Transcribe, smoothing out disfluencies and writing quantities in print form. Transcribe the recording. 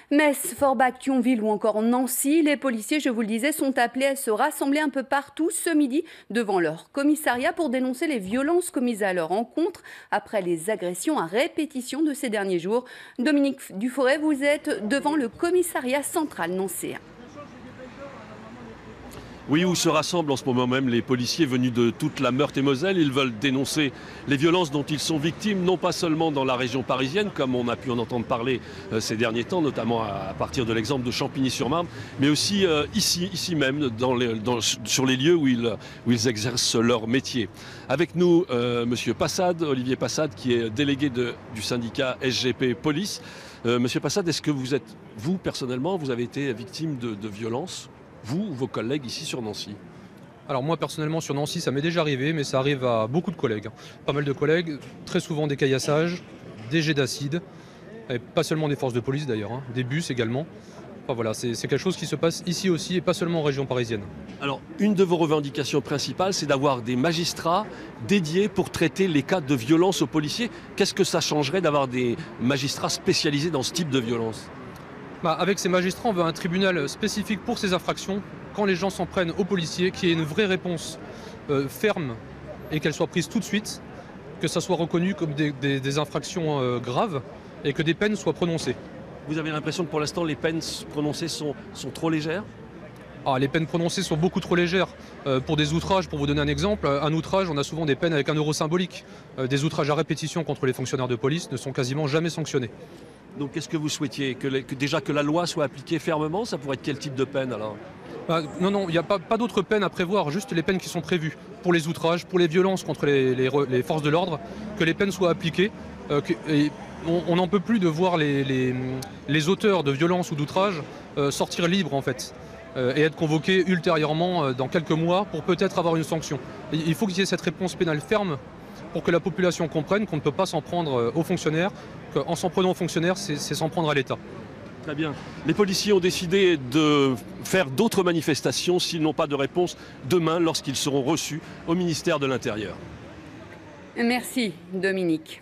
Metz, Forbach, Thionville ou encore Nancy, les policiers, je vous le disais, sont appelés à se rassembler un peu partout ce midi devant leur commissariat pour dénoncer les violences commises à leur encontre après les agressions à répétition de ces derniers jours. Dominique Duforet, vous êtes devant le commissariat central nancéen. Oui, où se rassemblent en ce moment même les policiers venus de toute la Meurthe-et-Moselle. Ils veulent dénoncer les violences dont ils sont victimes, non pas seulement dans la région parisienne, comme on a pu en entendre parler ces derniers temps, notamment à partir de l'exemple de Champigny-sur-Marne, mais aussi ici même, sur les lieux où ils exercent leur métier. Avec nous, Monsieur Passade, Olivier Passade, qui est délégué du syndicat SGP Police. Monsieur Passade, est-ce que vous personnellement, vous avez été victime de violences, vous ou vos collègues ici sur Nancy? Alors moi personnellement sur Nancy ça m'est déjà arrivé, mais ça arrive à beaucoup de collègues. Pas mal de collègues, très souvent des caillassages, des jets d'acide, et pas seulement des forces de police d'ailleurs, des bus également. Enfin voilà, c'est quelque chose qui se passe ici aussi et pas seulement en région parisienne. Alors une de vos revendications principales, c'est d'avoir des magistrats dédiés pour traiter les cas de violence aux policiers. Qu'est-ce que ça changerait d'avoir des magistrats spécialisés dans ce type de violence? Avec ces magistrats, on veut un tribunal spécifique pour ces infractions. Quand les gens s'en prennent aux policiers, qu'il y ait une vraie réponse ferme et qu'elle soit prise tout de suite, que ça soit reconnu comme des infractions graves et que des peines soient prononcées. Vous avez l'impression que pour l'instant les peines prononcées sont trop légères? Les peines prononcées sont beaucoup trop légères. Pour des outrages, pour vous donner un exemple, un outrage, on a souvent des peines avec 1 euro symbolique. Des outrages à répétition contre les fonctionnaires de police ne sont quasiment jamais sanctionnés. Donc qu'est-ce que vous souhaitiez? Que la loi soit appliquée fermement? Ça pourrait être quel type de peine alors? Non, il n'y a pas d'autres peines à prévoir, juste les peines qui sont prévues. Pour les outrages, pour les violences contre les forces de l'ordre, que les peines soient appliquées. On n'en peut plus de voir les auteurs de violences ou d'outrages sortir libres en fait. Et être convoqués ultérieurement dans quelques mois pour peut-être avoir une sanction. Il faut qu'il y ait cette réponse pénale ferme pour que la population comprenne qu'on ne peut pas s'en prendre aux fonctionnaires, qu'en s'en prenant aux fonctionnaires, c'est s'en prendre à l'État. Très bien. Les policiers ont décidé de faire d'autres manifestations s'ils n'ont pas de réponse demain lorsqu'ils seront reçus au ministère de l'Intérieur. Merci Dominique.